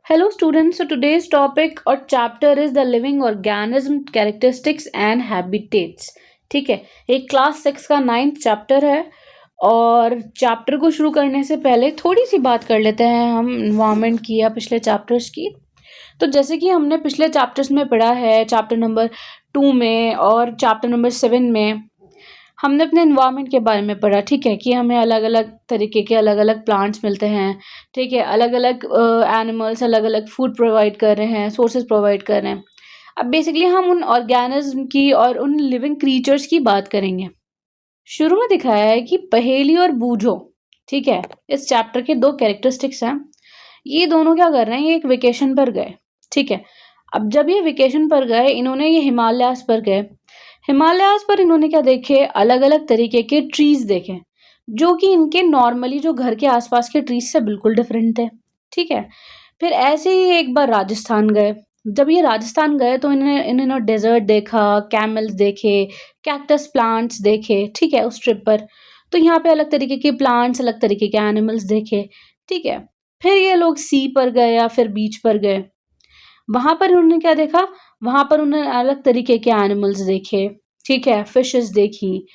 Hello students, so today's topic or chapter is the living organism characteristics and habitats. ठीक है, ये class 6 का 9th chapter है और चैप्टर को शुरू करने से पहले थोड़ी सी बात कर लेते हैं हम इन्वायरमेंट की या पिछले चैप्टर्स की। तो जैसे कि हमने पिछले चैप्टर्स में पढ़ा है, चैप्टर नंबर 2 में और चैप्टर नंबर 7 में हमने अपने इन्वायरमेंट के बारे में पढ़ा। ठीक है, कि हमें अलग अलग तरीके के अलग अलग प्लांट्स मिलते हैं। ठीक है, अलग अलग एनिमल्स अलग अलग फूड प्रोवाइड कर रहे हैं, सोर्सेज प्रोवाइड कर रहे हैं। अब बेसिकली हम उन ऑर्गेनिज्म की और उन लिविंग क्रीचर्स की बात करेंगे। शुरू में दिखाया है कि पहेली और बूझो, ठीक है, इस चैप्टर के 2 कैरेक्टरिस्टिक्स हैं। ये दोनों क्या कर रहे हैं, ये एक वेकेशन पर गए। ठीक है, अब जब ये वेकेशन पर गए, इन्होंने ये हिमालयास पर गए। हिमालयास पर इन्होंने क्या देखे, अलग अलग तरीके के ट्रीज देखे जो कि इनके नॉर्मली जो घर के आसपास के ट्रीज से बिल्कुल डिफरेंट थे। ठीक है, फिर ऐसे ही एक बार राजस्थान गए। जब ये राजस्थान गए तो इन्होंने डेजर्ट देखा, कैमल्स देखे, कैक्टस प्लांट्स देखे। ठीक है, उस ट्रिप पर तो यहाँ पे अलग तरीके के प्लांट्स, अलग तरीके के एनिमल्स देखे। ठीक है, फिर ये लोग सी पर गए या फिर बीच पर गए। वहां पर उन्होंने क्या देखा, वहां पर उन्होंने अलग तरीके के एनिमल्स देखे। ठीक है, फिशेस देखी।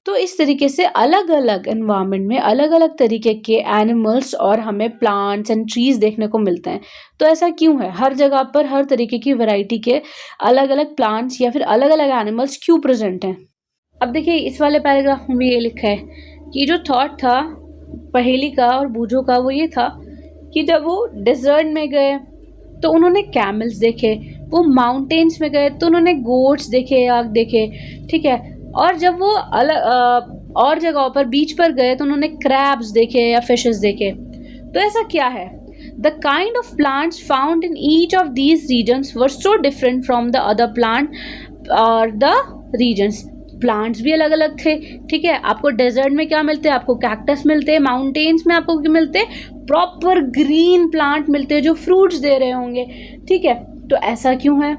तो इस तरीके से अलग अलग एनवायरनमेंट में अलग अलग तरीके के एनिमल्स और हमें प्लांट्स एंड ट्रीज देखने को मिलते हैं। तो ऐसा क्यों है, हर जगह पर हर तरीके की वैरायटी के अलग अलग प्लांट्स या फिर अलग अलग एनिमल्स क्यों प्रेजेंट हैं। अब देखिए, इस वाले पैराग्राफ में भी ये लिखा है कि जो थॉट था पहेली का और बूझो का, वो ये था कि जब वो डेजर्ट में गए तो उन्होंने कैमल्स देखे, वो माउंटेन्स में गए तो उन्होंने गोट्स देखे, याक देखे। ठीक है, और जब वो अलग और जगहों पर बीच पर गए तो उन्होंने क्रैब्स देखे या फिशेस देखे। तो ऐसा क्या है, the kind of plants found in each of these regions were so different from the other plant और द रीजन्स। प्लांट्स भी अलग अलग थे। ठीक है, आपको डेजर्ट में क्या मिलते हैं, आपको कैक्टस मिलते हैं। माउंटेन्स में आपको क्या मिलते हैं, प्रॉपर ग्रीन प्लांट मिलते हैं जो फ्रूट्स दे रहे होंगे। ठीक है, तो ऐसा क्यों है।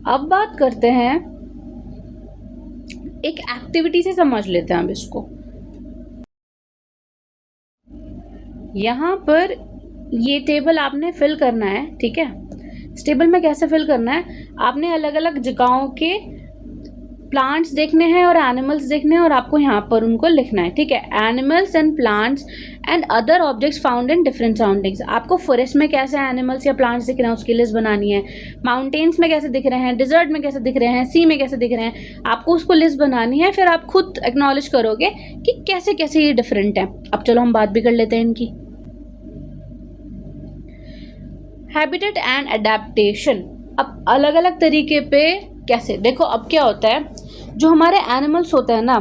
अब बात करते हैं, एक एक्टिविटी से समझ लेते हैं अब इसको। यहाँ पर ये टेबल आपने फिल करना है। ठीक है, इस टेबल में कैसे फिल करना है, आपने अलग अलग जगहों के प्लांट्स देखने हैं और एनिमल्स देखने हैं और आपको यहाँ पर उनको लिखना है। ठीक है, animals and plants and other objects found in different surroundings. आपको फॉरेस्ट में कैसे एनिमल्स या प्लांट्स दिख रहे हैं उसकी लिस्ट बनानी है, माउंटेन्स में कैसे दिख रहे हैं, डिजर्ट में कैसे दिख रहे हैं, सी में कैसे दिख रहे हैं, आपको उसको लिस्ट बनानी है। फिर आप खुद एक्नॉलेज करोगे कि कैसे कैसे ये डिफरेंट है। अब चलो हम बात भी कर लेते हैं इनकी। Habitat and adaptation. अब अलग अलग तरीके पे कैसे देखो, अब क्या होता है, जो हमारे एनिमल्स होते हैं ना,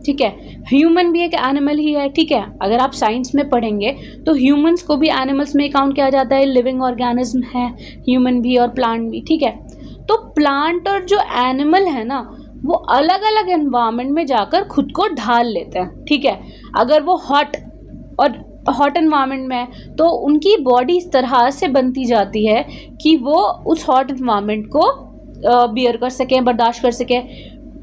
ठीक है, ह्यूमन भी एक एनिमल ही है। ठीक है, अगर आप साइंस में पढ़ेंगे तो ह्यूमंस को भी एनिमल्स में काउंट किया जाता है, लिविंग ऑर्गेनिज्म है ह्यूमन भी और प्लांट भी। ठीक है, तो प्लांट और जो एनिमल है ना, वो अलग अलग एनवायरनमेंट में जाकर खुद को ढाल लेते हैं। ठीक है, अगर वो हॉट एनवायरनमेंट में है तो उनकी बॉडी इस तरह से बनती जाती है कि वो उस हॉट एनवायरनमेंट को बियर कर सके, बर्दाश्त कर सके।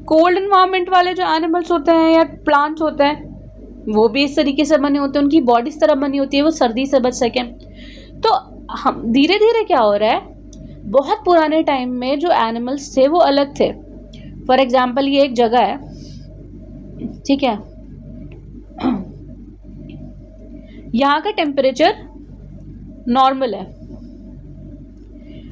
कोल्ड एनवायरनमेंट वाले जो एनिमल्स होते हैं या प्लांट्स होते हैं वो भी इस तरीके से बने होते हैं, उनकी बॉडी इस तरह बनी होती है वो सर्दी से बच सकें। तो हम धीरे धीरे क्या हो रहा है, बहुत पुराने टाइम में जो एनिमल्स थे वो अलग थे। फॉर एग्जाम्पल, ये एक जगह है, ठीक है, यहाँ का टेम्परेचर नॉर्मल है,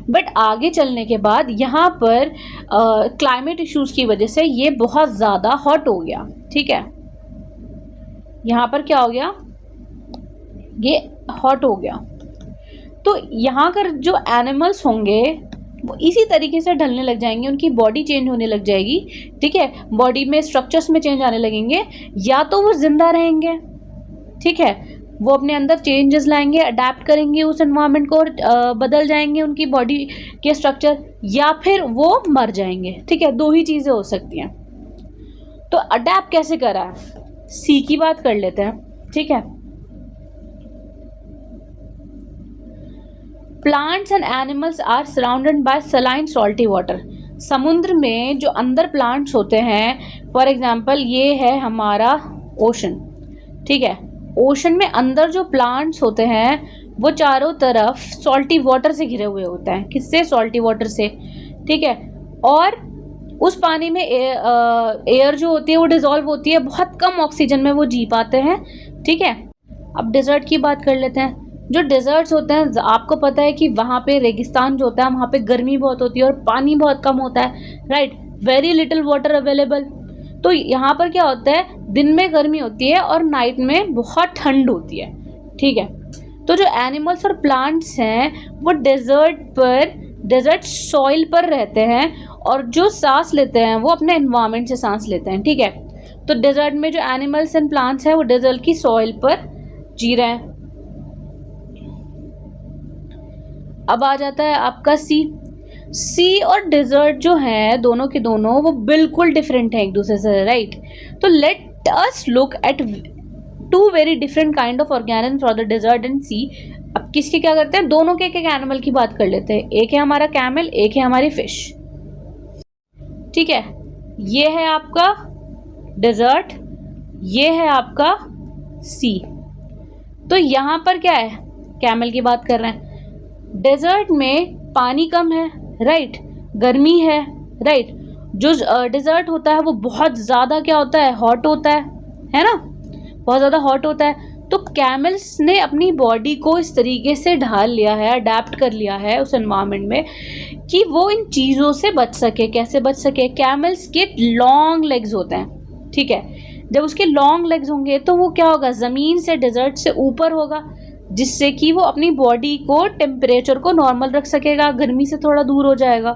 बट आगे चलने के बाद यहाँ पर क्लाइमेट इश्यूज की वजह से ये बहुत ज़्यादा हॉट हो गया। ठीक है, यहाँ पर क्या हो गया, ये हॉट हो गया। तो यहाँ का जो एनिमल्स होंगे वो इसी तरीके से ढलने लग जाएंगे, उनकी बॉडी चेंज होने लग जाएगी। ठीक है, बॉडी में स्ट्रक्चर्स में चेंज आने लगेंगे, या तो वो जिंदा रहेंगे, ठीक है, वो अपने अंदर चेंजेस लाएंगे, अडेप्ट करेंगे उस एनवायरनमेंट को और बदल जाएंगे उनकी बॉडी के स्ट्रक्चर, या फिर वो मर जाएंगे। ठीक है, 2 ही चीज़ें हो सकती हैं। तो अडेप्ट कैसे करा है, सी की बात कर लेते हैं। ठीक है, plants and animals are surrounded by saline salty water. समुद्र में जो अंदर प्लांट्स होते हैं, फॉर एग्जाम्पल ये है हमारा ओशन। ठीक है, ओशन में अंदर जो प्लांट्स होते हैं वो चारों तरफ सॉल्टी वाटर से घिरे हुए होते हैं। किससे? सॉल्टी वाटर से, ठीक है। और उस पानी में एयर जो होती है वो डिजॉल्व होती है, बहुत कम ऑक्सीजन में वो जी पाते हैं, ठीक है। अब डेजर्ट की बात कर लेते हैं। जो डेजर्ट्स होते हैं, आपको पता है कि वहाँ पे रेगिस्तान जो होता है वहाँ पे गर्मी बहुत होती है और पानी बहुत कम होता है, right, very little water available. तो यहाँ पर क्या होता है, दिन में गर्मी होती है और नाइट में बहुत ठंड होती है, ठीक है। तो जो एनिमल्स और प्लांट्स हैं वो डेजर्ट सॉइल पर रहते हैं और जो सांस लेते हैं वो अपने एनवायरनमेंट से सांस लेते हैं, ठीक है। तो डेजर्ट में जो एनिमल्स एंड प्लांट्स हैं वो डेजर्ट की सॉइल पर जी रहे हैं। अब आ जाता है आपका सी और डेजर्ट जो है दोनों के दोनों वो बिल्कुल डिफरेंट है एक दूसरे से, राइट। तो let us look at two very different kind of organism for the desert and sea. अब किसके क्या करते हैं, दोनों के एक एनिमल की बात कर लेते हैं। एक है हमारा कैमल, एक है हमारी फिश, ठीक है। ये है आपका डेजर्ट, ये है आपका सी। तो यहाँ पर क्या है, कैमल की बात कर रहे हैं। डेजर्ट में पानी कम है, राइट, गर्मी है, राइट। जो डेजर्ट होता है वो बहुत ज़्यादा क्या होता है, हॉट होता है ना, बहुत ज़्यादा हॉट होता है। तो कैमल्स ने अपनी बॉडी को इस तरीके से ढाल लिया है, अडेप्ट कर लिया है उस एनवायरनमेंट में कि वो इन चीज़ों से बच सके। कैसे बच सके, कैमल्स के लॉन्ग लेग्स होते हैं, ठीक है। जब उसके लॉन्ग लेग्स होंगे तो वो क्या होगा, ज़मीन से डेजर्ट से ऊपर होगा, जिससे कि वो अपनी बॉडी को टेम्परेचर को नॉर्मल रख सकेगा, गर्मी से थोड़ा दूर हो जाएगा।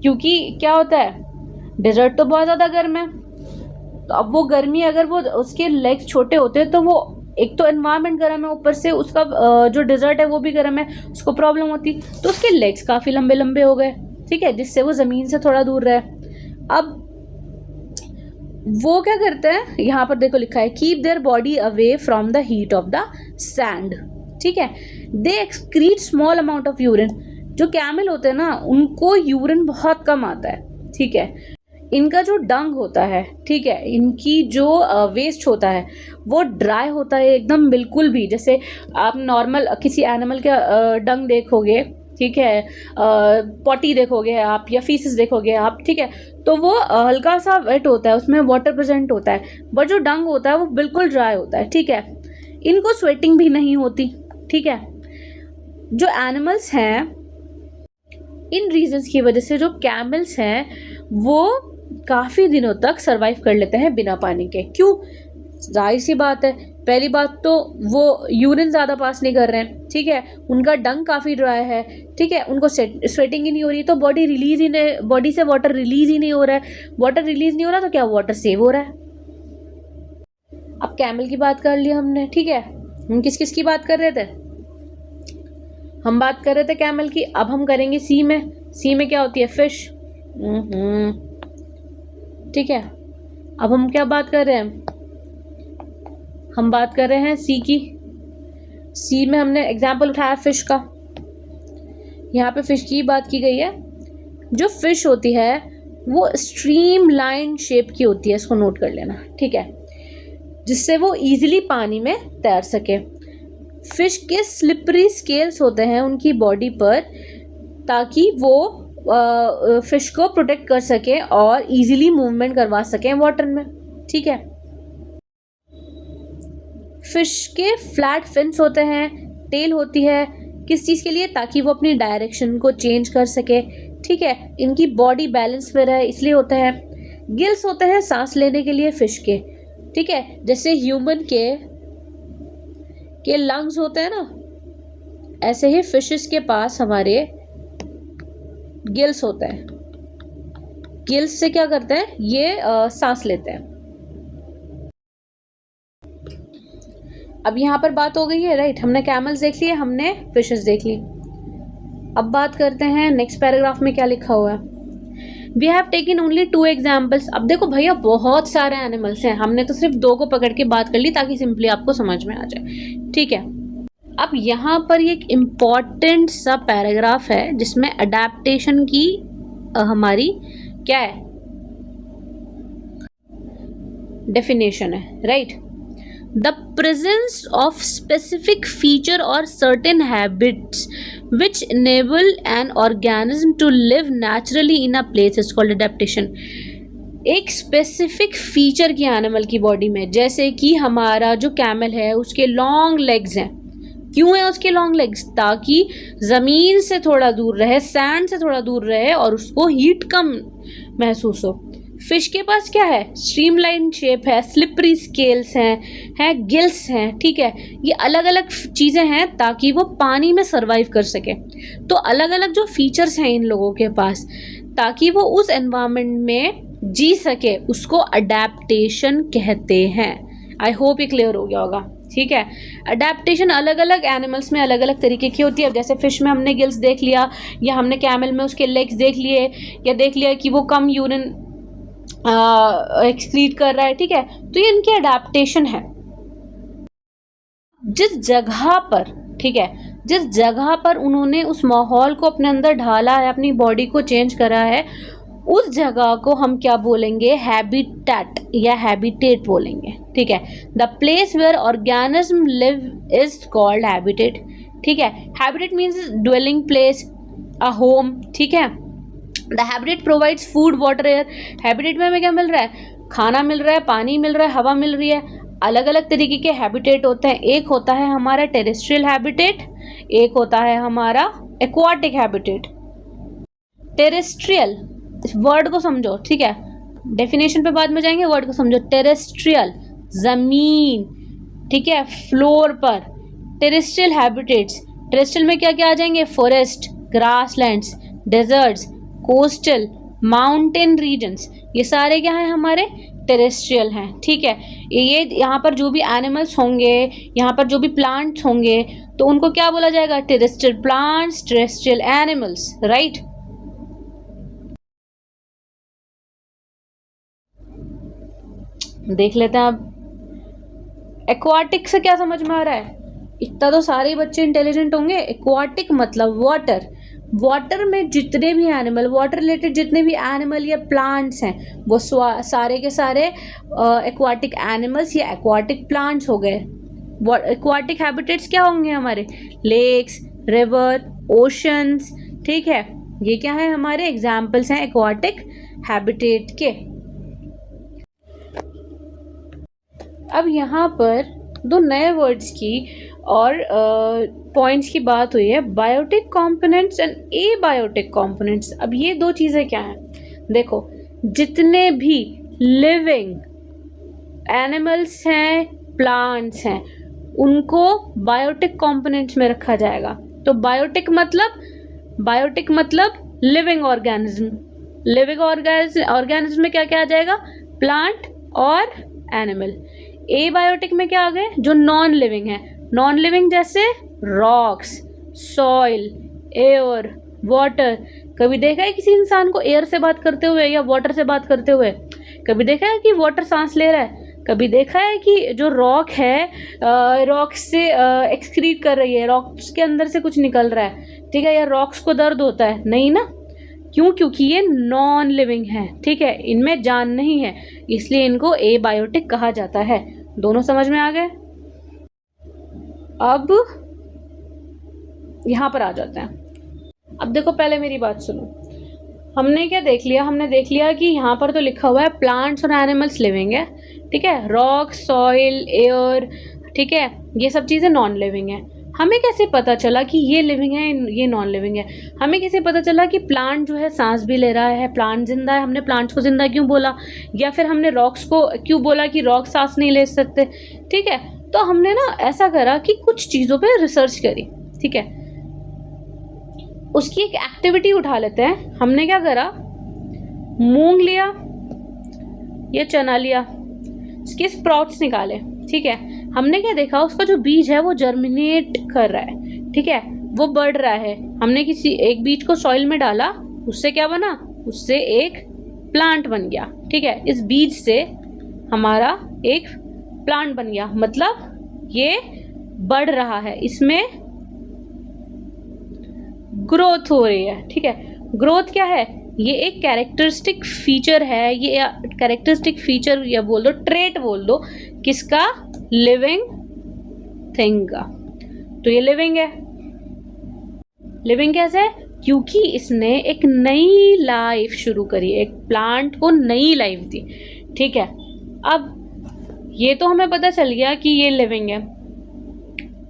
क्योंकि क्या होता है, डेजर्ट तो बहुत ज़्यादा गर्म है, तो अब वो गर्मी अगर वो उसके लेग्स छोटे होते हैं तो वो एक तो एनवायरनमेंट गर्म है, ऊपर से उसका जो डेजर्ट है वो भी गर्म है, उसको प्रॉब्लम होती, तो उसके लेग्स काफ़ी लंबे लंबे हो गए, ठीक है, जिससे वो ज़मीन से थोड़ा दूर रहे। अब वो क्या करते हैं, यहाँ पर देखो लिखा है keep their body away from the heat of the sand, ठीक है। दे excrete small amount of urine. जो कैमल होते हैं ना उनको यूरिन बहुत कम आता है, ठीक है। इनका जो डंग होता है, ठीक है, इनकी जो वेस्ट होता है वो ड्राई होता है एकदम, बिल्कुल भी। जैसे आप नॉर्मल किसी एनिमल का डंग देखोगे, ठीक है, पॉटी देखोगे आप या फीसिस देखोगे आप, ठीक है, तो वो हल्का सा वेट होता है, उसमें वाटर प्रेजेंट होता है, बट जो डंग होता है वो बिल्कुल ड्राई होता है, ठीक है। इनको स्वेटिंग भी नहीं होती, ठीक है। जो एनिमल्स हैं, इन रीजंस की वजह से जो कैमल्स हैं वो काफ़ी दिनों तक सरवाइव कर लेते हैं बिना पानी के। क्यों? जाहिर सी बात है, पहली बात तो वो यूरिन ज़्यादा पास नहीं कर रहे हैं, ठीक है, उनका डंग काफ़ी ड्राई है, ठीक है, उनको स्वेटिंग ही नहीं हो रही, तो बॉडी से वाटर रिलीज ही नहीं हो रहा है। वाटर रिलीज नहीं हो रहा तो क्या वाटर सेव हो रहा है। अब कैमल की बात कर ली हमने, ठीक है। हम किस किस की बात कर रहे थे, हम बात कर रहे थे कैमल की। अब हम करेंगे सी में। सी में क्या होती है, फिश, ठीक है। अब हम क्या बात कर रहे हैं, हम बात कर रहे हैं सी की। सी में हमने एग्जाम्पल उठाया फिश का, यहाँ पे फिश की बात की गई है। जो फिश होती है वो स्ट्रीम लाइन शेप की होती है, इसको नोट कर लेना, ठीक है, जिससे वो इजीली पानी में तैर सके। फिश के स्लिपरी स्केल्स होते हैं उनकी बॉडी पर, ताकि वो फिश को प्रोटेक्ट कर सके और इजीली मूवमेंट करवा सकें वाटर में, ठीक है। फिश के फ्लैट फिन्स होते हैं, टेल होती है, किस चीज़ के लिए, ताकि वो अपनी डायरेक्शन को चेंज कर सके, ठीक है। इनकी बॉडी बैलेंस में रहे इसलिए होता है। गिल्स होते हैं सांस लेने के लिए फिश के, ठीक है, जैसे ह्यूमन के लंग्स होते हैं ना, ऐसे ही फिशेस के पास हमारे गिल्स होते हैं। गिल्स से क्या करते हैं, ये सांस लेते हैं। अब यहाँ पर बात हो गई है, राइट, हमने कैमल्स देख लिए, हमने फिशेस देख ली। अब बात करते हैं नेक्स्ट पैराग्राफ में क्या लिखा हुआ है। We have taken only 2 examples. अब देखो भैया बहुत सारे एनिमल्स हैं, हमने तो सिर्फ 2 को पकड़ के बात कर ली ताकि सिंपली आपको समझ में आ जाए, ठीक है। अब यहाँ पर एक इम्पॉर्टेंट सा पैराग्राफ है जिसमें अडेप्टेशन की हमारी क्या है, डेफिनेशन है, right. the presence of specific feature or certain habits which enable an organism to live naturally in a place is called adaptation. एक स्पेसिफिक फीचर की एनिमल की बॉडी में, जैसे कि हमारा जो कैमल है उसके लॉन्ग लेग्स हैं. क्यों है उसके लॉन्ग लेग्स? ताकि ज़मीन से थोड़ा दूर रहे, सैंड से थोड़ा दूर रहे और उसको हीट कम महसूस हो. फिश के पास क्या है? स्ट्रीमलाइन शेप है, स्लिपरी स्केल्स हैं, गिल्स हैं. ठीक है, ये अलग अलग चीज़ें हैं ताकि वो पानी में सर्वाइव कर सके. तो अलग अलग जो फीचर्स हैं इन लोगों के पास, ताकि वो उस एनवायरनमेंट में जी सके, उसको अडेप्टेशन कहते हैं. आई होप ये क्लियर हो गया होगा. ठीक है, अडेप्टेशन अलग अलग एनिमल्स में अलग अलग तरीके की होती है. जैसे फिश में हमने गिल्स देख लिया, या हमने कैमल में उसके लेग्स देख लिए, या देख लिया कि वो कम यूरिन एक्सक्रीट कर रहा है. ठीक है, तो ये इनकी अडेप्टेशन है. जिस जगह पर, ठीक है, जिस जगह पर उन्होंने उस माहौल को अपने अंदर ढाला है, अपनी बॉडी को चेंज करा है, उस जगह को हम क्या बोलेंगे? हैबिटेट या हैबिटेट बोलेंगे. ठीक है, the place where organism live is called habitat. ठीक है, habitat means dwelling place, a home. ठीक है, the habitat provides food, water, air. Habitat में हमें क्या मिल रहा है? खाना मिल रहा है, पानी मिल रहा है, हवा मिल रही है. अलग अलग तरीके के हैबिटेट होते हैं. एक होता है हमारा टेरेस्ट्रियल हैबिटेट, एक होता है हमारा एक्वाटिक हैबिटेट. टेरेस्ट्रियल वर्ड को समझो. ठीक है, डेफिनेशन पे बाद में जाएंगे, वर्ड को समझो. टेरेस्ट्रियल जमीन, ठीक है, फ्लोर पर. टेरेस्ट्रियल हैबिटेट्स, टेरेस्ट्रियल में क्या क्या आ जाएंगे? Forest, grasslands, deserts, coastal, mountain regions. ये सारे क्या हैं? हमारे टेरेस्ट्रियल हैं. ठीक है, ये यहाँ पर जो भी एनिमल्स होंगे, यहाँ पर जो भी प्लांट्स होंगे, तो उनको क्या बोला जाएगा? Terrestrial plants, terrestrial animals. Right. देख लेते हैं अब एक्वाटिक से क्या समझ में आ रहा है. इतना तो सारे बच्चे इंटेलिजेंट होंगे. एक्वाटिक मतलब वाटर. वाटर में जितने भी एनिमल, वाटर रिलेटेड जितने भी एनिमल या प्लांट्स हैं, वो सारे के सारे एक्वाटिक एनिमल्स या एक्वाटिक प्लांट्स हो गए. एक्वाटिक हैबिटेट्स क्या होंगे? हमारे लेक्स, रिवर, ओशंस. ठीक है, ये क्या है? हमारे एग्जाम्पल्स हैं एक्वाटिक हैबिटेट के. अब यहाँ पर दो नए वर्ड्स की और पॉइंट्स की बात हुई है, biotic components and abiotic components. अब ये दो चीज़ें क्या हैं? देखो, जितने भी लिविंग एनिमल्स हैं, प्लांट्स हैं, उनको बायोटिक कंपोनेंट्स में रखा जाएगा. तो बायोटिक मतलब लिविंग ऑर्गेनिज्म. लिविंग ऑर्गेनिज्म में क्या क्या आ जाएगा? प्लांट और एनिमल. एबायोटिक में क्या आ गए? जो नॉन लिविंग है. नॉन लिविंग जैसे रॉक्स, सॉइल, एयर, वाटर. कभी देखा है किसी इंसान को एयर से बात करते हुए या वाटर से बात करते हुए? कभी देखा है कि वाटर सांस ले रहा है? कभी देखा है कि जो रॉक है रॉक से एक्सक्रीट कर रही है, रॉक्स के अंदर से कुछ निकल रहा है? ठीक है, या रॉक्स को दर्द होता है? नहीं ना. क्यों? क्योंकि ये नॉन लिविंग है. ठीक है, इनमें जान नहीं है, इसलिए इनको एबायोटिक कहा जाता है. दोनों समझ में आ गए. अब यहाँ पर आ जाते हैं. अब देखो, पहले मेरी बात सुनो. हमने क्या देख लिया? हमने देख लिया कि यहाँ पर तो लिखा हुआ है प्लांट्स और एनिमल्स लिविंग है. ठीक है, रॉक, सॉइल, एयर. ठीक है, ये सब चीज़ें नॉन लिविंग है. हमें कैसे पता चला कि ये लिविंग है, ये नॉन लिविंग है? हमें कैसे पता चला कि प्लांट जो है सांस भी ले रहा है, प्लांट जिंदा है? हमने प्लांट्स को जिंदा क्यों बोला? या फिर हमने रॉक्स को क्यों बोला कि रॉक सांस नहीं ले सकते? ठीक है, तो हमने ना ऐसा करा कि कुछ चीज़ों पे रिसर्च करी. ठीक है, उसकी एक एक्टिविटी उठा लेते हैं. हमने क्या करा? मूंग लिया या चना लिया, इसके स्प्राउट्स निकाले. ठीक है, हमने क्या देखा? उसका जो बीज है वो जर्मिनेट कर रहा है. ठीक है, वो बढ़ रहा है. हमने किसी एक बीज को सॉइल में डाला, उससे क्या बना? उससे एक प्लांट बन गया. ठीक है, इस बीज से हमारा एक प्लांट बन गया, मतलब ये बढ़ रहा है, इसमें ग्रोथ हो रही है. ठीक है, ग्रोथ क्या है? ये एक कैरेक्टरिस्टिक फीचर है. ये कैरेक्टरिस्टिक फीचर या बोल दो, ट्रेट बोल दो, किसका? लिविंग थिंग का। तो ये लिविंग है। लिविंग कैसे है? क्योंकि इसने एक नई लाइफ शुरू करी, एक प्लांट को नई लाइफ दी। ठीक है, अब ये तो हमें पता चल गया कि ये लिविंग है।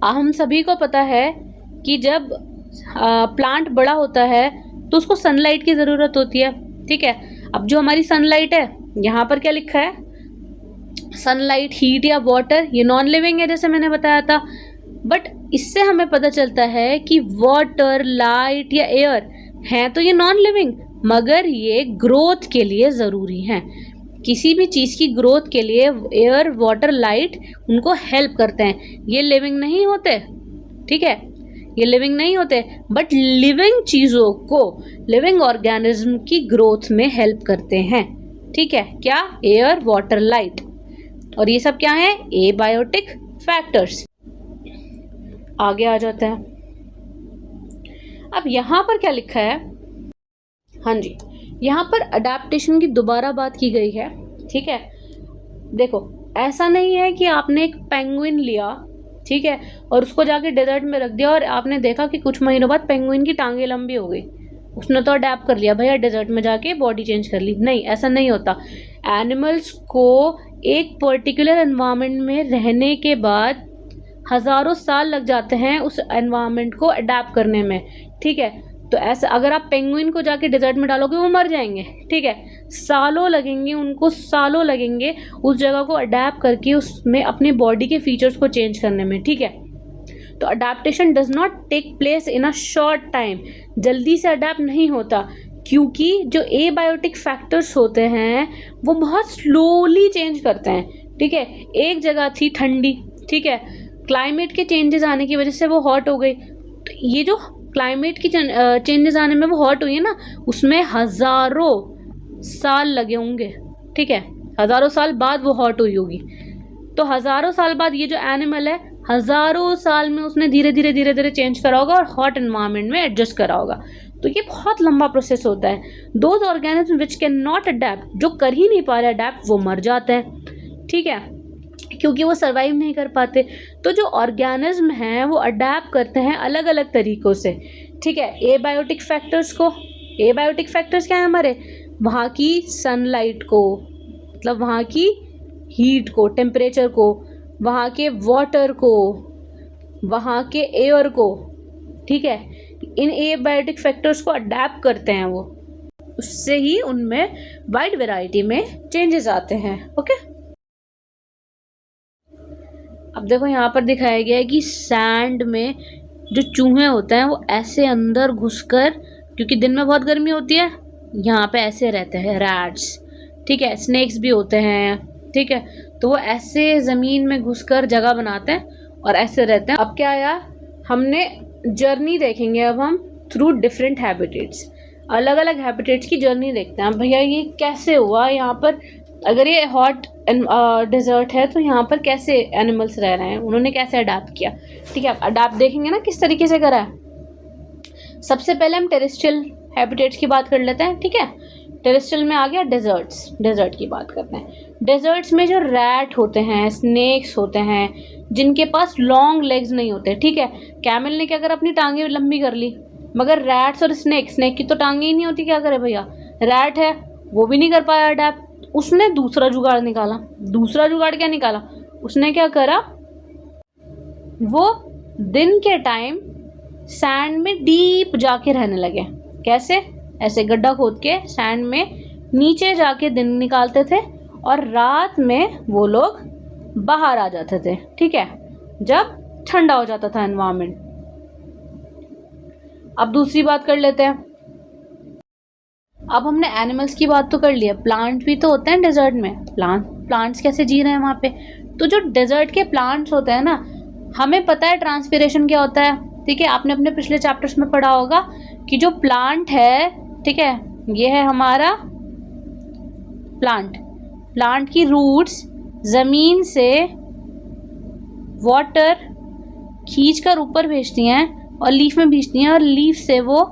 हम सभी को पता है कि जब प्लांट बड़ा होता है तो उसको सनलाइट की ज़रूरत होती है। ठीक है, अब जो हमारी सनलाइट है, यहाँ पर क्या लिखा है? सनलाइट, हीट या वाटर, ये नॉन लिविंग है जैसे मैंने बताया था। बट इससे हमें पता चलता है कि वाटर, लाइट या एयर हैं तो ये नॉन लिविंग, मगर ये ग्रोथ के लिए ज़रूरी हैं। किसी भी चीज़ की ग्रोथ के लिए एयर, वाटर, लाइट उनको हेल्प करते हैं। ये लिविंग नहीं होते। ठीक है, ये लिविंग नहीं होते, बट लिविंग चीज़ों को, लिविंग ऑर्गेनिज्म की ग्रोथ में हेल्प करते हैं। ठीक है, क्या? Air, water, light. और ये सब क्या है? Abiotic factors. आगे आ जाते हैं। अब यहाँ पर क्या लिखा है? हाँ जी, यहाँ पर अडेप्टेशन की दोबारा बात की गई है। ठीक है, देखो ऐसा नहीं है कि आपने एक पेंगुइन लिया, ठीक है, और उसको जाके डेजर्ट में रख दिया और आपने देखा कि कुछ महीनों बाद पेंगुइन की टांगें लंबी हो गई, उसने तो अडेप्ट कर लिया भैया, डेजर्ट में जाके बॉडी चेंज कर ली। नहीं, ऐसा नहीं होता। एनिमल्स को एक पर्टिकुलर एनवायरनमेंट में रहने के बाद हज़ारों साल लग जाते हैं उस एनवायरनमेंट को अडेप्ट करने में। ठीक है, तो ऐसा अगर आप पेंगुइन को जाके डेजर्ट में डालोगे वो मर जाएंगे। ठीक है, सालों लगेंगे उनको, सालों लगेंगे उस जगह को अडेप्ट करके उसमें अपनी बॉडी के फीचर्स को चेंज करने में। ठीक है, तो adaptation does not take place in a short time, जल्दी से अडेप्ट नहीं होता, क्योंकि जो एबायोटिक फैक्टर्स होते हैं वो बहुत स्लोली चेंज करते हैं। ठीक है, एक जगह थी ठंडी, ठीक है, क्लाइमेट के चेंजेस आने की वजह से वो हॉट हो गई। तो ये जो क्लाइमेट की चेंजेस आने में वो हॉट हुई है ना, उसमें हज़ारों साल लगे होंगे। ठीक है, हज़ारों साल बाद वो हॉट हुई होगी। तो हज़ारों साल बाद ये जो एनिमल है, हज़ारों साल में उसने धीरे धीरे चेंज करा होगा और हॉट एनवायरनमेंट में एडजस्ट करा होगा। तो ये बहुत लंबा प्रोसेस होता है। Those organism which can not adapt, जो कर ही नहीं पा रहे अडेप्ट, वो मर जाते हैं। ठीक है, क्योंकि वो सर्वाइव नहीं कर पाते। तो जो ऑर्गेनिज्म हैं वो अडेप्ट करते हैं अलग अलग तरीक़ों से। ठीक है, एबायोटिक फैक्टर्स को, एबायोटिक फैक्टर्स क्या है हमारे? वहाँ की सनलाइट को, मतलब वहाँ की हीट को, टेम्परेचर को, वहाँ के वाटर को, वहाँ के एयर को। ठीक है, इन एबायोटिक फैक्टर्स को अडेप्ट करते हैं वो, उससे ही उनमें वाइड वैरायटी में चेंजेस आते हैं। ओके, अब देखो यहाँ पर दिखाया गया है कि सैंड में जो चूहे होते हैं वो ऐसे अंदर घुसकर, क्योंकि दिन में बहुत गर्मी होती है, यहाँ पे ऐसे रहते हैं रैट्स। ठीक है, स्नेक्स भी होते हैं। ठीक है, तो वो ऐसे ज़मीन में घुसकर जगह बनाते हैं और ऐसे रहते हैं। अब क्या आया? हमने जर्नी देखेंगे अब हम थ्रू डिफरेंट हैबिटेट्स, अलग अलग हैबिटेट्स की जर्नी देखते हैं। भैया ये कैसे हुआ यहाँ पर? अगर ये हॉट डेजर्ट है तो यहाँ पर कैसे एनिमल्स रह रहे हैं, उन्होंने कैसे अडाप्ट किया? ठीक है, अडाप्ट देखेंगे ना किस तरीके से करा है। सबसे पहले हम टेरेस्ट्रियल हैबिटेट्स की बात कर लेते हैं। ठीक है, टेरेस्ट्रियल में आ गया डेजर्ट्स, डेजर्ट की बात करते हैं। डेजर्ट्स में जो रैट होते हैं, स्नेक्स होते हैं, जिनके पास लॉन्ग लेग्स नहीं होते। ठीक है, कैमल ने क्या करा? अपनी टांगें लंबी कर ली, मगर रैट्स और स्नेक की तो टांगें ही नहीं होती, क्या करे भैया? रैट है वो भी नहीं कर पाया अडेप्ट, उसने दूसरा जुगाड़ निकाला। दूसरा जुगाड़ क्या निकाला? उसने क्या करा? वो दिन के टाइम सैंड में डीप जाके रहने लगे। कैसे? ऐसे गड्ढा खोद के सैंड में नीचे जाके दिन निकालते थे और रात में वो लोग बाहर आ जाते थे। ठीक है, जब ठंडा हो जाता था एनवायरनमेंट। अब दूसरी बात कर लेते हैं। अब हमने एनिमल्स की बात तो कर ली है, प्लांट भी तो होते हैं डेजर्ट में। प्लांट्स कैसे जी रहे हैं वहाँ पे? तो जो डेजर्ट के प्लांट्स होते हैं ना, हमें पता है ट्रांसपिरेशन क्या होता है। ठीक है, आपने अपने पिछले चैप्टर्स में पढ़ा होगा कि जो प्लांट है, ठीक है, ये है हमारा प्लांट की रूट्स ज़मीन से वाटर खींच कर ऊपर भेजती हैं और लीफ में भेजती हैं, और लीफ से वो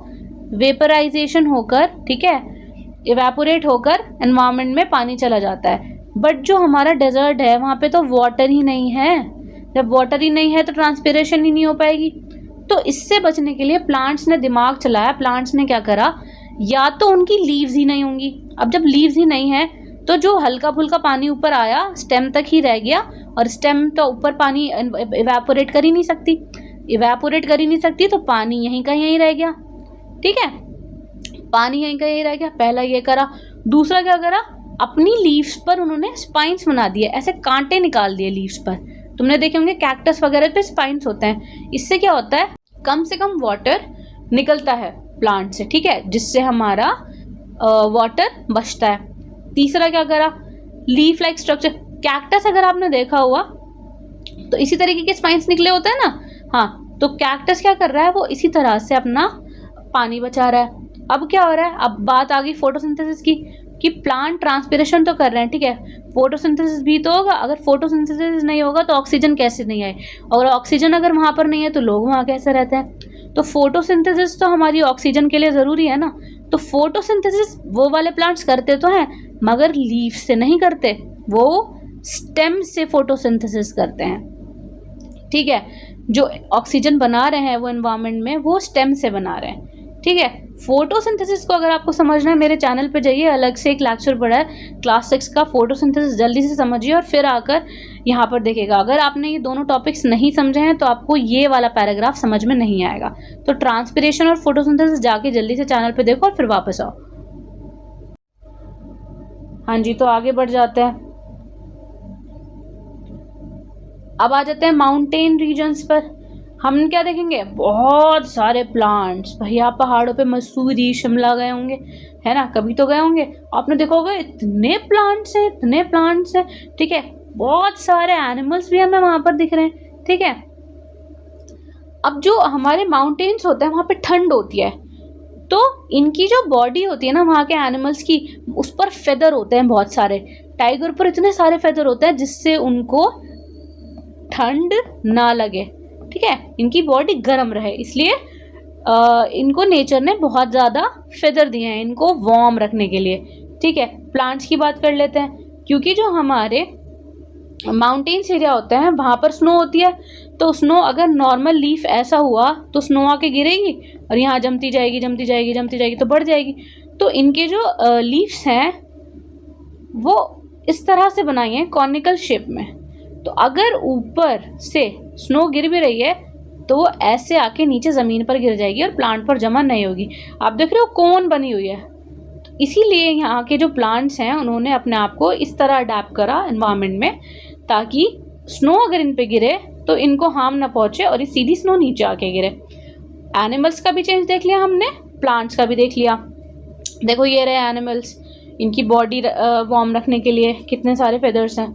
वेपराइजेशन होकर, ठीक है, इवेपोरेट होकर एनवायरनमेंट में पानी चला जाता है। बट जो हमारा डेजर्ट है वहाँ पे तो वाटर ही नहीं है। जब वाटर ही नहीं है तो ट्रांसपिरेशन ही नहीं हो पाएगी। तो इससे बचने के लिए प्लांट्स ने दिमाग चलाया। प्लांट्स ने क्या करा, या तो उनकी लीव्स ही नहीं होंगी। अब जब लीव्स ही नहीं है तो जो हल्का फुल्का पानी ऊपर आया स्टेम तक ही रह गया, और स्टेम तो ऊपर पानी इवेपोरेट कर ही नहीं सकती। इवेपोरेट कर ही नहीं सकती तो पानी यहीं का यहीं रह गया। ठीक है, पानी यहीं का यहीं रह गया। पहला ये करा। दूसरा क्या करा, अपनी लीव्स पर उन्होंने स्पाइन्स बना दिए, ऐसे कांटे निकाल दिए लीव्स पर। तुमने देखे होंगे कैक्टस वगैरह पे स्पाइन्स होते हैं। इससे क्या होता है, कम से कम वाटर निकलता है प्लांट से। ठीक है, जिससे हमारा वाटर बचता है। तीसरा क्या करा, लीफ लाइक स्ट्रक्चर। कैक्टस अगर आपने देखा हुआ तो इसी तरीके के स्पाइन्स निकले होते हैं ना। हाँ, तो कैक्टस क्या कर रहा है, वो इसी तरह से अपना पानी बचा रहा है। अब क्या हो रहा है, अब बात आ गई फोटोसिंथेसिस की, कि प्लांट ट्रांसपिरेशन तो कर रहे हैं। ठीक है, फोटोसिंथेसिस भी तो होगा। अगर फोटोसिंथेसिस नहीं होगा तो ऑक्सीजन कैसे नहीं आए, और ऑक्सीजन अगर वहाँ पर नहीं है तो लोग वहाँ कैसे रहते हैं। तो फोटोसिंथेसिस तो हमारी ऑक्सीजन के लिए ज़रूरी है ना। तो फोटोसिंथेसिस वो वाले प्लांट्स करते तो हैं, मगर लीफ से नहीं करते, वो स्टेम से फोटोसिंथेसिस करते हैं। ठीक है, जो ऑक्सीजन बना रहे हैं वो एनवायरनमेंट में, वो स्टेम से बना रहे हैं। ठीक है, फोटोसिंथेसिस को अगर आपको समझना है, मेरे चैनल पे जाइए, अलग से एक लेक्चर पड़ा है क्लास 6 का फोटोसिंथेसिस, जल्दी से समझिए और फिर आकर यहाँ पर देखिएगा। अगर आपने ये दोनों टॉपिक्स नहीं समझे हैं तो आपको ये वाला पैराग्राफ समझ में नहीं आएगा। तो ट्रांसपिरेशन और फोटोसिंथेसिस जाके जल्दी से चैनल पे देखो और फिर वापस आओ। हाँ जी, तो आगे बढ़ जाते हैं। अब आ जाते हैं माउंटेन रीजन्स पर। हम क्या देखेंगे, बहुत सारे प्लांट्स। भैया पहाड़ों पे मसूरी शिमला गए होंगे, है ना, कभी तो गए होंगे। आपने देखा होगा इतने प्लांट्स हैं, इतने प्लांट्स हैं। ठीक है, बहुत सारे एनिमल्स भी हमें वहाँ पर दिख रहे हैं। ठीक है, अब जो हमारे माउंटेन्स होते हैं वहाँ पे ठंड होती है, तो इनकी जो बॉडी होती है ना वहाँ के एनिमल्स की, उस पर फेदर होते हैं बहुत सारे। टाइगर पर इतने सारे फेदर होते हैं जिससे उनको ठंड ना लगे। ठीक है, इनकी बॉडी गर्म रहे, इसलिए इनको नेचर ने बहुत ज़्यादा फेदर दिए हैं इनको वार्म रखने के लिए। ठीक है, प्लांट्स की बात कर लेते हैं, क्योंकि जो हमारे माउंटेन्स एरिया होते हैं वहाँ पर स्नो होती है। तो स्नो अगर नॉर्मल लीफ ऐसा हुआ तो स्नो आके गिरेगी और यहाँ जमती जाएगी जमती जाएगी जमती जाएगी तो बढ़ जाएगी। तो इनके जो लीव्स हैं वो इस तरह से बनाई हैं कॉनिकल शेप में। तो अगर ऊपर से स्नो गिर भी रही है तो वो ऐसे आके नीचे ज़मीन पर गिर जाएगी और प्लांट पर जमा नहीं होगी। आप देख रहे हो कोन बनी हुई है। तो इसीलिए यहाँ के जो प्लांट्स हैं उन्होंने अपने आप को इस तरह अडेप्ट करा एनवायरनमेंट में, ताकि स्नो अगर इन पे गिरे तो इनको हार्म ना पहुँचे और ये सीधी स्नो नीचे आके गिरे। एनिमल्स का भी चेंज देख लिया हमने, प्लांट्स का भी देख लिया। देखो ये रहे एनिमल्स, इनकी बॉडी वार्म रखने के लिए कितने सारे फेदर्स हैं।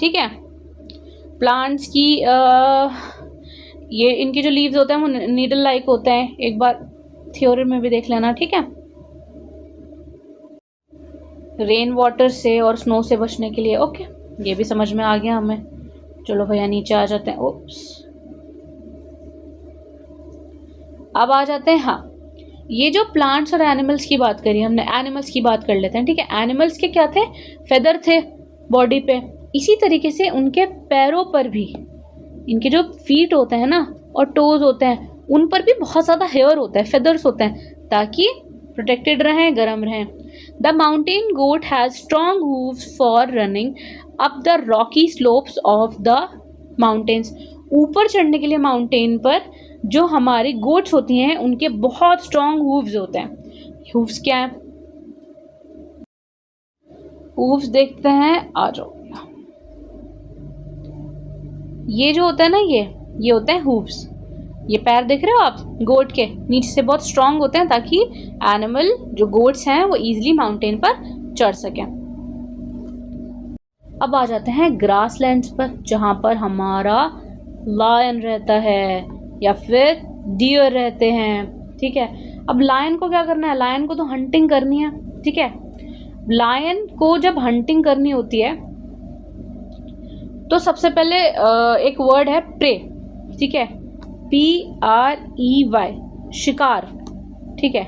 ठीक है, प्लांट्स की ये इनके जो लीव्स होते हैं वो नीडल लाइक होते हैं। एक बार थ्योरी में भी देख लेना। ठीक है, रेन वाटर से और स्नो से बचने के लिए। ओके, ये भी समझ में आ गया हमें। चलो भैया नीचे आ जाते हैं। ओप्स, अब आ जाते हैं। हाँ, ये जो प्लांट्स और एनिमल्स की बात करी हमने, एनिमल्स की बात कर लेते हैं। ठीक है, एनिमल्स के क्या थे, फेदर थे बॉडी पे। इसी तरीके से उनके पैरों पर भी, इनके जो फीट होते हैं ना और टोज होते हैं, उन पर भी बहुत ज़्यादा हेयर होता है, फेदर्स होते हैं, ताकि प्रोटेक्टेड रहें, गर्म रहें। The mountain goat has strong hooves for running up the rocky slopes of the mountains. ऊपर चढ़ने के लिए माउंटेन पर जो हमारी गोट्स होती हैं उनके बहुत स्ट्रॉन्ग हूव्स होते हैं। हूव्स क्या है, हूव्स देखते हैं, आ जाओ। ये जो होता है ना, ये होते हैं हूव्स। ये पैर देख रहे हो आप गोट के, नीचे से बहुत स्ट्रांग होते हैं ताकि एनिमल जो गोट्स हैं वो इजीली माउंटेन पर चढ़ सकें। अब आ जाते हैं ग्रासलैंड्स पर, जहाँ पर हमारा लायन रहता है या फिर डियर रहते हैं। ठीक है, अब लायन को क्या करना है, लायन को तो हंटिंग करनी है। ठीक है, लायन को जब हंटिंग करनी होती है तो सबसे पहले एक वर्ड है प्रे। ठीक है, PREY, शिकार। ठीक है,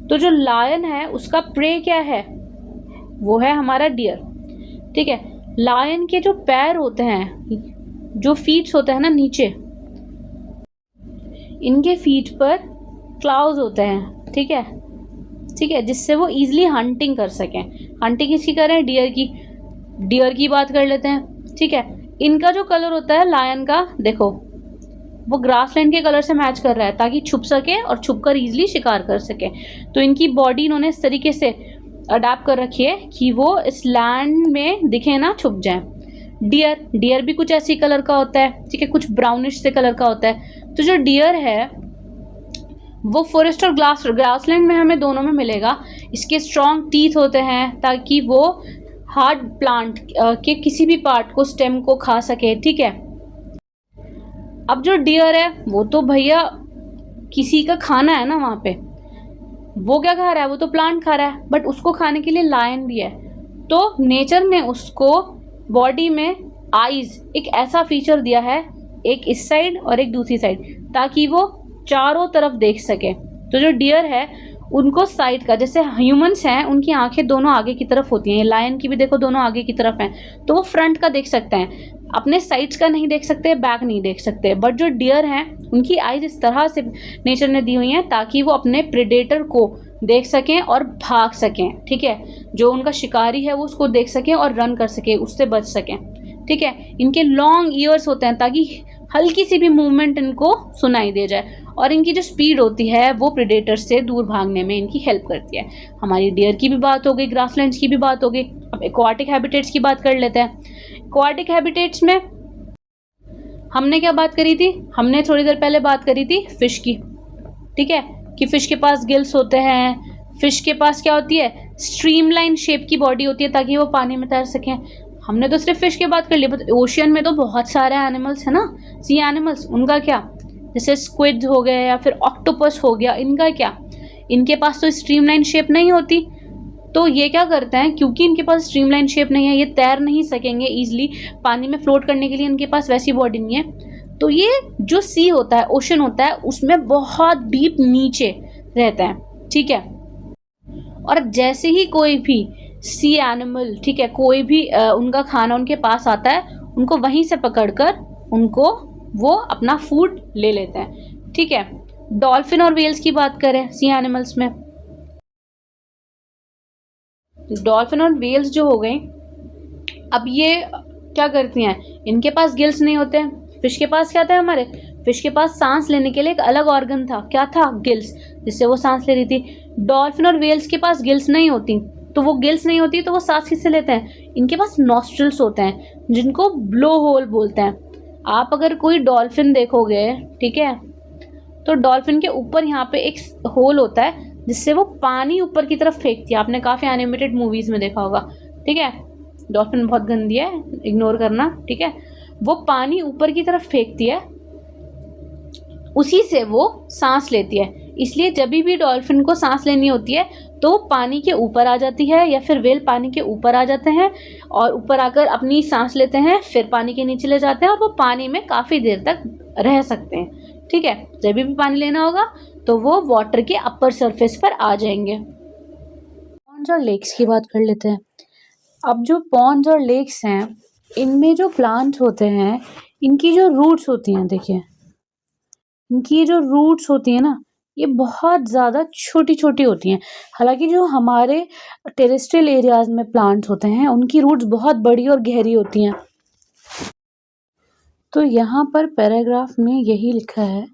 तो जो लायन है उसका प्रे क्या है, वो है हमारा डियर। ठीक है, लायन के जो पैर होते हैं, जो फीट्स होते हैं ना नीचे, इनके फीट पर क्लाउज होते हैं, ठीक है, ठीक है, जिससे वो इजीली हंटिंग कर सकें। हंटिंग किसकी करें? डियर की बात कर लेते हैं, ठीक है। इनका जो कलर होता है लायन का, देखो वो ग्रासलैंड के कलर से मैच कर रहा है ताकि छुप सके और छुप कर ईजिली शिकार कर सके। तो इनकी बॉडी इन्होंने इस तरीके से अडेप्ट कर रखी है कि वो इस लैंड में दिखे ना, छुप जाए। डियर भी कुछ ऐसी कलर का होता है, ठीक है, कुछ ब्राउनिश से कलर का होता है। तो जो डियर है वो फॉरेस्ट और ग्रासलैंड में हमें दोनों में मिलेगा। इसके स्ट्रॉन्ग टीथ होते हैं ताकि वो हार्ड प्लांट के किसी भी पार्ट को, स्टेम को खा सके, ठीक है। अब जो डियर है वो तो भैया किसी का खाना है ना, वहाँ पे वो क्या खा रहा है? वो तो प्लांट खा रहा है, बट उसको खाने के लिए लायन भी है। तो नेचर ने उसको बॉडी में आईज एक ऐसा फीचर दिया है, एक इस साइड और एक दूसरी साइड, ताकि वो चारों तरफ देख सके। तो जो डियर है उनको साइड का, जैसे ह्यूमंस हैं उनकी आंखें दोनों आगे की तरफ होती हैं, लायन की भी देखो दोनों आगे की तरफ हैं, तो वो फ्रंट का देख सकते हैं, अपने साइड्स का नहीं देख सकते, बैक नहीं देख सकते। बट जो डियर हैं उनकी आईज इस तरह से नेचर ने दी हुई हैं ताकि वो अपने प्रेडेटर को देख सकें और भाग सकें, ठीक है। जो उनका शिकारी है वो उसको देख सकें और रन कर सके, उससे बच सकें, ठीक है। इनके लॉन्ग ईयर्स होते हैं ताकि हल्की सी भी मूवमेंट इनको सुनाई दे जाए, और इनकी जो स्पीड होती है वो प्रेडेटर से दूर भागने में इनकी हेल्प करती है। हमारी डियर की भी बात हो गई, ग्रासलैंड्स की भी बात हो गई। अब एक्वाटिक हैबिटेट्स की बात कर लेते हैं। एक्वाटिक हैबिटेट्स में हमने क्या बात करी थी? हमने थोड़ी देर पहले बात करी थी फिश की, ठीक है, कि फिश के पास गिल्स होते हैं। फिश के पास क्या होती है? स्ट्रीमलाइन शेप की बॉडी होती है ताकि वो पानी में तैर सकें। हमने तो सिर्फ फिश की बात कर ली, बट ओशियन में तो बहुत सारे एनिमल्स हैं ना, सी एनिमल्स, उनका क्या? जैसे स्क्विड हो गए या फिर ऑक्टोपस हो गया, इनका क्या? इनके पास तो स्ट्रीमलाइन शेप नहीं होती। तो ये क्या करते हैं, क्योंकि इनके पास स्ट्रीमलाइन शेप नहीं है, ये तैर नहीं सकेंगे ईजिली, पानी में फ्लोट करने के लिए इनके पास वैसी बॉडी नहीं है। तो ये जो सी होता है, ओशन होता है, उसमें बहुत डीप नीचे रहता है, ठीक है। और जैसे ही कोई भी सी एनिमल, ठीक है, कोई भी उनका खाना उनके पास आता है, उनको वहीं से पकड़कर उनको वो अपना फूड ले लेते हैं, ठीक है। डॉल्फिन और वेल्स की बात करें सी एनिमल्स में, डॉल्फिन और वेल्स जो हो गई, अब ये क्या करती हैं? इनके पास गिल्स नहीं होते हैं। फिश के पास क्या था? हमारे फिश के पास सांस लेने के लिए एक अलग ऑर्गन था, क्या था? गिल्स, जिससे वो सांस ले रही थी। डॉल्फिन और वेल्स के पास गिल्स नहीं होती, तो वो गिल्स नहीं होती तो वो सांस किससे लेते हैं? इनके पास नॉस्ट्रल्स होते हैं जिनको ब्लो होल बोलते हैं। आप अगर कोई डॉल्फिन देखोगे, ठीक है, तो डॉल्फिन के ऊपर यहाँ पे एक होल होता है जिससे वो पानी ऊपर की तरफ फेंकती है। आपने काफ़ी एनिमेटेड मूवीज़ में देखा होगा, ठीक है। डॉल्फिन बहुत गंदी है, इग्नोर करना, ठीक है। वो पानी ऊपर की तरफ फेंकती है, उसी से वो सांस लेती है। इसलिए जब भी डॉल्फिन को सांस लेनी होती है तो पानी के ऊपर आ जाती है, या फिर वेल पानी के ऊपर आ जाते हैं और ऊपर आकर अपनी सांस लेते हैं, फिर पानी के नीचे ले जाते हैं और वो पानी में काफ़ी देर तक रह सकते हैं, ठीक है। जब भी पानी लेना होगा तो वो वाटर के अपर सरफेस पर आ जाएंगे। पॉन्ड्स और लेक्स की बात कर लेते हैं। अब जो पॉन्ड्स और लेक्स हैं, इनमें जो प्लांट्स होते हैं, इनकी जो रूट्स होती हैं, देखिए इनकी जो रूट्स होती हैं ना, ये बहुत ज़्यादा छोटी छोटी होती हैं। हालांकि जो हमारे टेरेस्ट्रियल एरियाज में प्लांट्स होते हैं उनकी रूट्स बहुत बड़ी और गहरी होती हैं। तो यहाँ पर पैराग्राफ में यही लिखा है,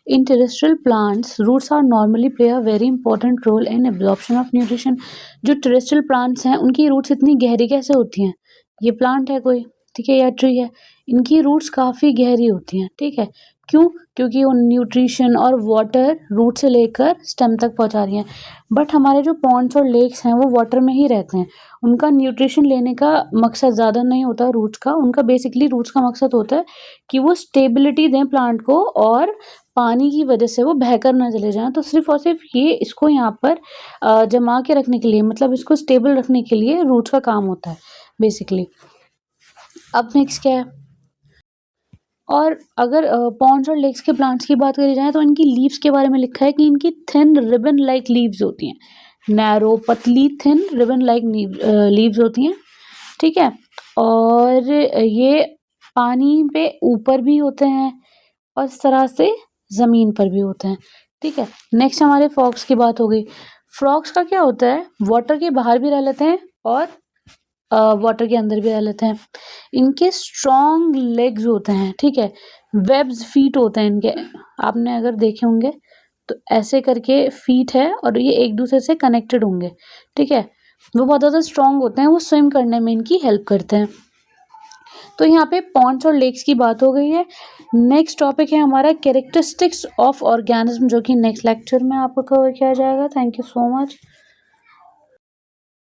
in terrestrial plants roots are normally play a very important role in absorption of nutrition. जो टेरेस्ट्रियल प्लांट्स हैं उनकी रूट्स इतनी गहरी कैसे होती हैं? ये प्लांट है कोई, ठीक है, या ट्री है, इनकी रूट्स काफ़ी गहरी होती हैं, ठीक है। क्यों? क्योंकि वो न्यूट्रिशन और वाटर रूट से लेकर स्टेम तक पहुंचा रही हैं। बट हमारे जो पॉन्ड्स और लेक्स हैं वो वाटर में ही रहते हैं, उनका न्यूट्रिशन लेने का मकसद ज़्यादा नहीं होता रूट्स का। उनका बेसिकली रूट्स का मकसद होता है कि वो स्टेबिलिटी दें प्लांट को और पानी की वजह से वो बहकर ना चले जाएं। तो सिर्फ और सिर्फ ये इसको यहाँ पर जमा के रखने के लिए, मतलब इसको स्टेबल रखने के लिए रूट्स का काम होता है बेसिकली। अब नेक्स्ट क्या है? और अगर पॉन्ड्स और लेक्स के प्लांट्स की बात करी जाए तो इनकी लीव्स के बारे में लिखा है कि इनकी थिन रिबन लाइक लीव्स होती हैं, नैरो पतली थिन रिबन लाइक लीव्स होती हैं, ठीक है। और ये पानी पे ऊपर भी होते हैं और इस तरह से ज़मीन पर भी होते हैं, ठीक है। नेक्स्ट हमारे फ्रॉग्स की बात हो गई। फ्रॉग्स का क्या होता है, वाटर के बाहर भी रह लेते हैं और वाटर के अंदर भी रह लेते हैं। इनके स्ट्रॉन्ग लेग्स होते हैं, ठीक है। वेब्स फीट होते हैं इनके, आपने अगर देखे होंगे तो ऐसे करके फीट है और ये एक दूसरे से कनेक्टेड होंगे, ठीक है। वो बहुत ज़्यादा स्ट्रॉन्ग होते हैं, वो स्विम करने में इनकी हेल्प करते हैं। तो यहाँ पे पॉन्ड्स और लेक्स की बात हो गई है। नेक्स्ट टॉपिक है हमारा कैरेक्टरिस्टिक्स ऑफ ऑर्गेनिज्म, जो कि नेक्स्ट लेक्चर में आपको कवर किया जाएगा। Thank you so much.